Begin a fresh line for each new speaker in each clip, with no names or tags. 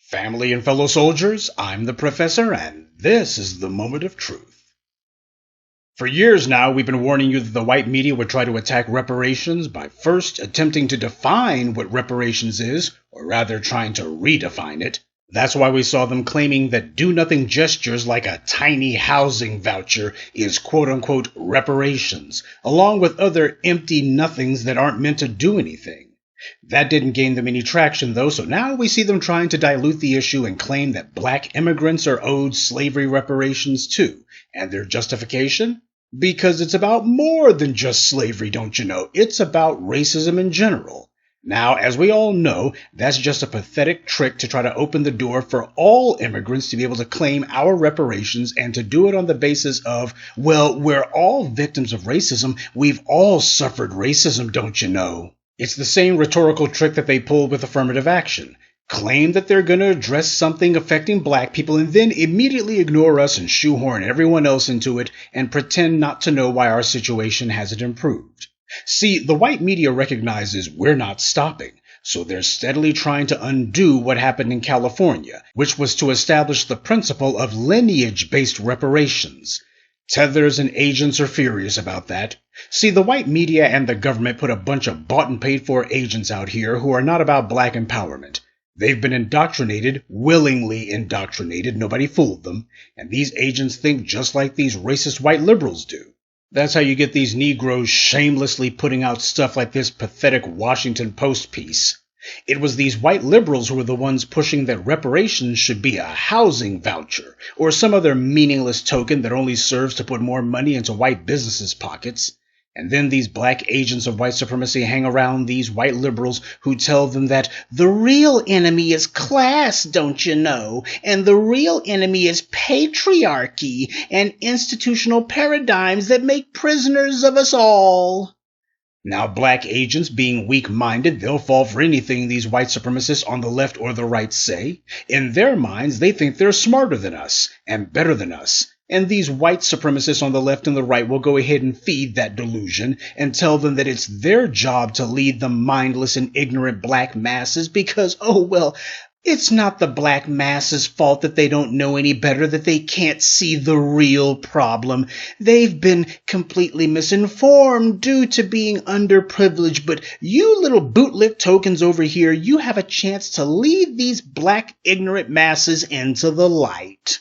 Family and fellow soldiers, I'm the Professor, and this is the Moment of Truth. For years now, we've been warning you that the white media would try to attack reparations by first attempting to define what reparations is, or rather trying to redefine it. That's why we saw them claiming that do-nothing gestures like a tiny housing voucher is quote-unquote reparations, along with other empty nothings that aren't meant to do anything. That didn't gain them any traction, though, so now we see them trying to dilute the issue and claim that black immigrants are owed slavery reparations too. And their justification? Because it's about more than just slavery, don't you know? It's about racism in general. Now, as we all know, that's just a pathetic trick to try to open the door for all immigrants to be able to claim our reparations and to do it on the basis of, well, we're all victims of racism. We've all suffered racism, don't you know? It's the same rhetorical trick that they pulled with affirmative action. Claim that they're going to address something affecting black people and then immediately ignore us and shoehorn everyone else into it and pretend not to know why our situation hasn't improved. See, the white media recognizes we're not stopping, so they're steadily trying to undo what happened in California, which was to establish the principle of lineage-based reparations. Tethers and agents are furious about that. See, the white media and the government put a bunch of bought and paid for agents out here who are not about black empowerment. They've been indoctrinated, willingly indoctrinated, nobody fooled them, and these agents think just like these racist white liberals do. That's how you get these Negroes shamelessly putting out stuff like this pathetic Washington Post piece. It was these white liberals who were the ones pushing that reparations should be a housing voucher, or some other meaningless token that only serves to put more money into white businesses' pockets. And then these black agents of white supremacy hang around these white liberals who tell them that the real enemy is class, don't you know? And the real enemy is patriarchy and institutional paradigms that make prisoners of us all. Now, black agents being weak-minded, they'll fall for anything these white supremacists on the left or the right say. In their minds, they think they're smarter than us and better than us. And these white supremacists on the left and the right will go ahead and feed that delusion and tell them that it's their job to lead the mindless and ignorant black masses because, oh, well, it's not the black masses' fault that they don't know any better, that they can't see the real problem. They've been completely misinformed due to being underprivileged, but you little bootlick tokens over here, you have a chance to lead these black ignorant masses into the light.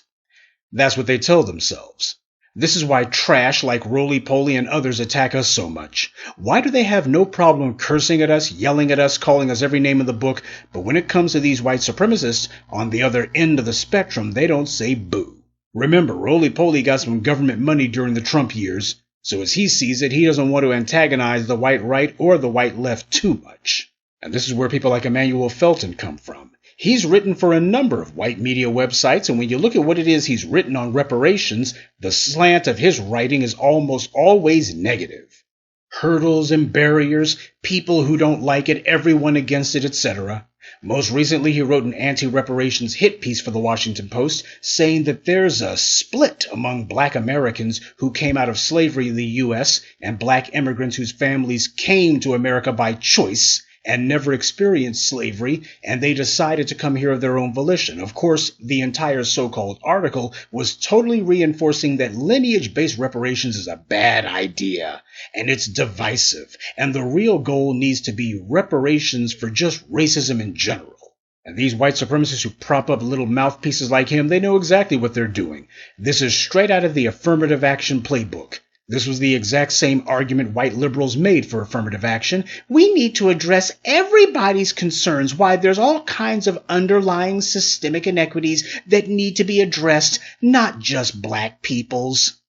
That's what they tell themselves. This is why trash like Roly-Poly and others attack us so much. Why do they have no problem cursing at us, yelling at us, calling us every name in the book, but when it comes to these white supremacists on the other end of the spectrum, they don't say boo? Remember, Roly-Poly got some government money during the Trump years, so as he sees it, he doesn't want to antagonize the white right or the white left too much. And this is where people like Emmanuel Felton come from. He's written for a number of white media websites, and when you look at what it is he's written on reparations, the slant of his writing is almost always negative. Hurdles and barriers, people who don't like it, everyone against it, etc. Most recently, he wrote an anti-reparations hit piece for the Washington Post, saying that there's a split among black Americans who came out of slavery in the U.S. and black immigrants whose families came to America by choice and never experienced slavery, and they decided to come here of their own volition. Of course, the entire so-called article was totally reinforcing that lineage-based reparations is a bad idea, and it's divisive, and the real goal needs to be reparations for just racism in general. And these white supremacists who prop up little mouthpieces like him, they know exactly what they're doing. This is straight out of the affirmative action playbook. This was the exact same argument white liberals made for affirmative action. We need to address everybody's concerns, why there's all kinds of underlying systemic inequities that need to be addressed, not just black people's.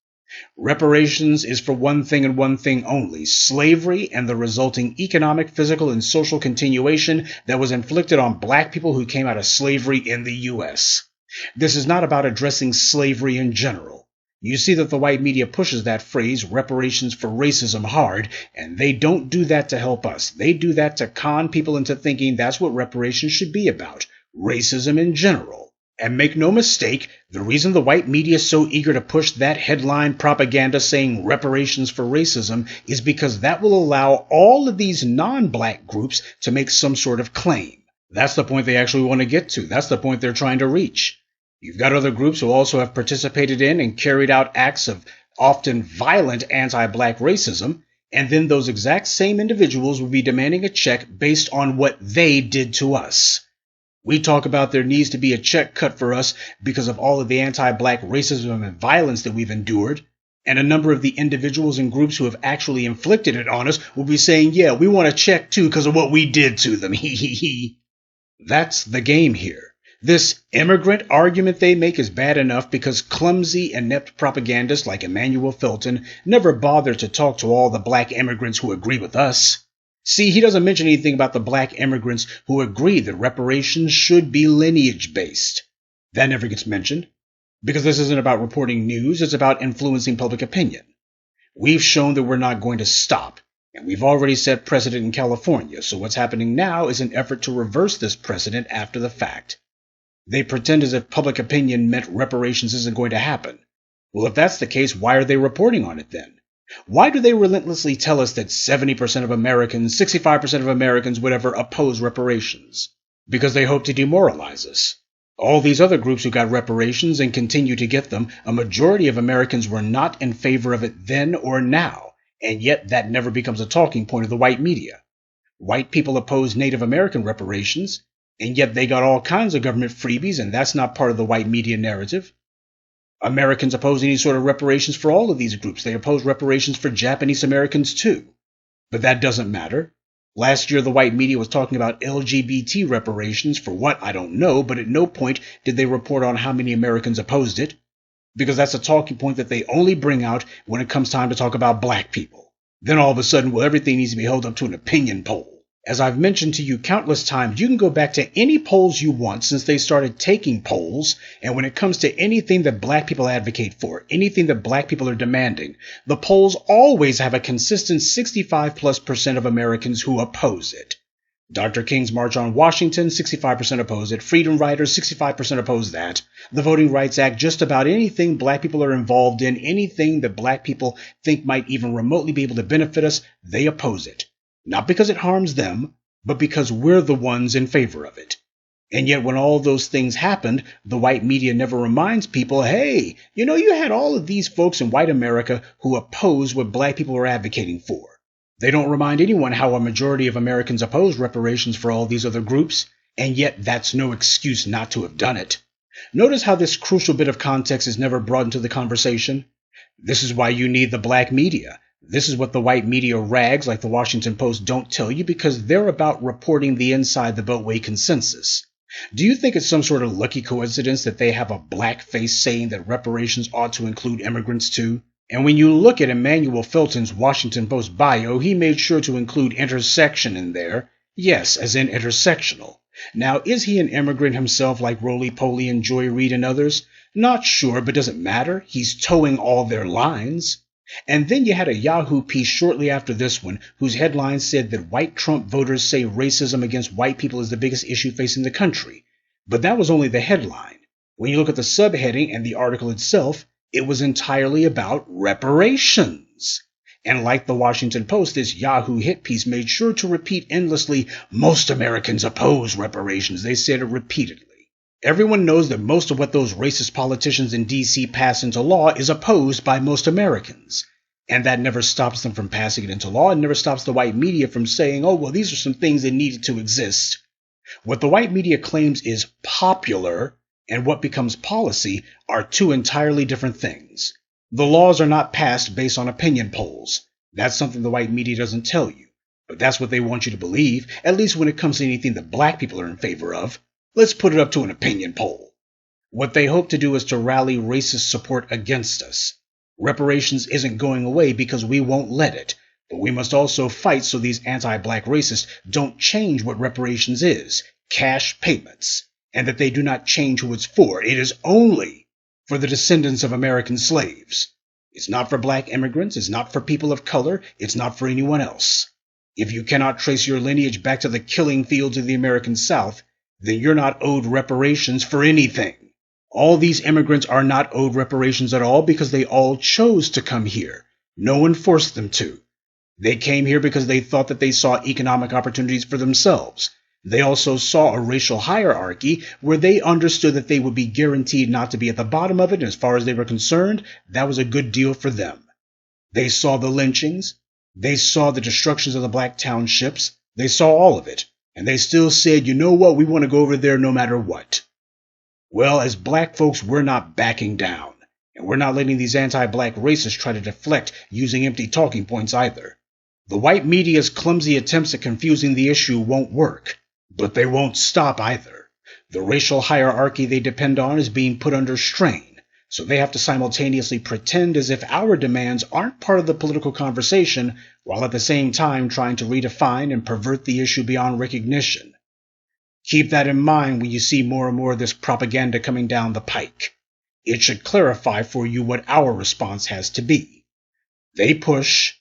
Reparations is for one thing and one thing only, slavery and the resulting economic, physical, and social continuation that was inflicted on black people who came out of slavery in the U.S. This is not about addressing slavery in general. You see that the white media pushes that phrase, reparations for racism, hard, and they don't do that to help us. They do that to con people into thinking that's what reparations should be about, racism in general. And make no mistake, the reason the white media is so eager to push that headline propaganda saying reparations for racism is because that will allow all of these non-black groups to make some sort of claim. That's the point they actually want to get to. That's the point they're trying to reach. You've got other groups who also have participated in and carried out acts of often violent anti-black racism, and then those exact same individuals will be demanding a check based on what they did to us. We talk about there needs to be a check cut for us because of all of the anti-black racism and violence that we've endured, and a number of the individuals and groups who have actually inflicted it on us will be saying, yeah, we want a check too because of what we did to them. That's the game here. This immigrant argument they make is bad enough because clumsy, inept propagandists like Emmanuel Felton never bother to talk to all the black immigrants who agree with us. See, he doesn't mention anything about the black immigrants who agree that reparations should be lineage-based. That never gets mentioned, because this isn't about reporting news, it's about influencing public opinion. We've shown that we're not going to stop, and we've already set precedent in California, so what's happening now is an effort to reverse this precedent after the fact. They pretend as if public opinion meant reparations isn't going to happen. Well, if that's the case, why are they reporting on it then? Why do they relentlessly tell us that 70% of Americans, 65% of Americans, whatever, oppose reparations? Because they hope to demoralize us. All these other groups who got reparations and continue to get them, a majority of Americans were not in favor of it then or now, and yet that never becomes a talking point of the white media. White people oppose Native American reparations, and yet they got all kinds of government freebies, and that's not part of the white media narrative. Americans oppose any sort of reparations for all of these groups. They oppose reparations for Japanese Americans too. But that doesn't matter. Last year, the white media was talking about LGBT reparations for what, I don't know, but at no point did they report on how many Americans opposed it, because that's a talking point that they only bring out when it comes time to talk about black people. Then all of a sudden, well, everything needs to be held up to an opinion poll. As I've mentioned to you countless times, you can go back to any polls you want since they started taking polls, and when it comes to anything that black people advocate for, anything that black people are demanding, the polls always have a consistent 65+% of Americans who oppose it. Dr. King's March on Washington, 65% oppose it. Freedom Riders, 65% oppose that. The Voting Rights Act, just about anything black people are involved in, anything that black people think might even remotely be able to benefit us, they oppose it. Not because it harms them, but because we're the ones in favor of it. And yet when all those things happened, the white media never reminds people, hey, you had all of these folks in white America who oppose what black people are advocating for. They don't remind anyone how a majority of Americans oppose reparations for all these other groups, and yet that's no excuse not to have done it. Notice how this crucial bit of context is never brought into the conversation. This is why you need the black media. This is what the white media rags like the Washington Post don't tell you, because they're about reporting the inside the Beltway consensus. Do you think it's some sort of lucky coincidence that they have a blackface saying that reparations ought to include immigrants too? And when you look at Emmanuel Felton's Washington Post bio, he made sure to include intersection in there. Yes, as in intersectional. Now, is he an immigrant himself like Roly-Poly and Joy Reid and others? Not sure, but doesn't matter. He's towing all their lines. And then you had a Yahoo piece shortly after this one whose headline said that white Trump voters say racism against white people is the biggest issue facing the country. But that was only the headline. When you look at the subheading and the article itself, it was entirely about reparations. And like the Washington Post, this Yahoo hit piece made sure to repeat endlessly, most Americans oppose reparations. They said it repeatedly. Everyone knows that most of what those racist politicians in D.C. pass into law is opposed by most Americans. And that never stops them from passing it into law, and never stops the white media from saying, oh, well, these are some things that needed to exist. What the white media claims is popular and what becomes policy are two entirely different things. The laws are not passed based on opinion polls. That's something the white media doesn't tell you. But that's what they want you to believe, at least when it comes to anything that black people are in favor of. Let's put it up to an opinion poll. What they hope to do is to rally racist support against us. Reparations isn't going away because we won't let it, but we must also fight so these anti-black racists don't change what reparations is, cash payments, and that they do not change who it's for. It is only for the descendants of American slaves. It's not for black immigrants, it's not for people of color, it's not for anyone else. If you cannot trace your lineage back to the killing fields of the American South, then you're not owed reparations for anything. All these immigrants are not owed reparations at all because they all chose to come here. No one forced them to. They came here because they thought that they saw economic opportunities for themselves. They also saw a racial hierarchy where they understood that they would be guaranteed not to be at the bottom of it, and as far as they were concerned, that was a good deal for them. They saw the lynchings, they saw the destructions of the black townships, they saw all of it, and they still said, you know what, we want to go over there no matter what. Well, as black folks, we're not backing down, and we're not letting these anti-black racists try to deflect using empty talking points either. The white media's clumsy attempts at confusing the issue won't work, but they won't stop either. The racial hierarchy they depend on is being put under strain, so they have to simultaneously pretend as if our demands aren't part of the political conversation, while at the same time trying to redefine and pervert the issue beyond recognition. Keep that in mind when you see more and more of this propaganda coming down the pike. It should clarify for you what our response has to be. They push,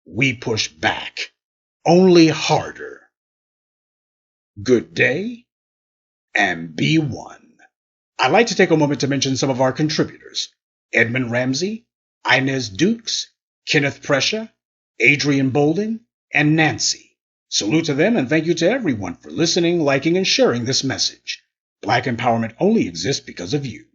we push back. Only harder. Good day, and be one. I'd like to take a moment to mention some of our contributors: Edmund Ramsey, Inez Dukes, Kenneth Prescia, Adrian Bolden, and Nancy. Salute to them, and thank you to everyone for listening, liking, and sharing this message. Black empowerment only exists because of you.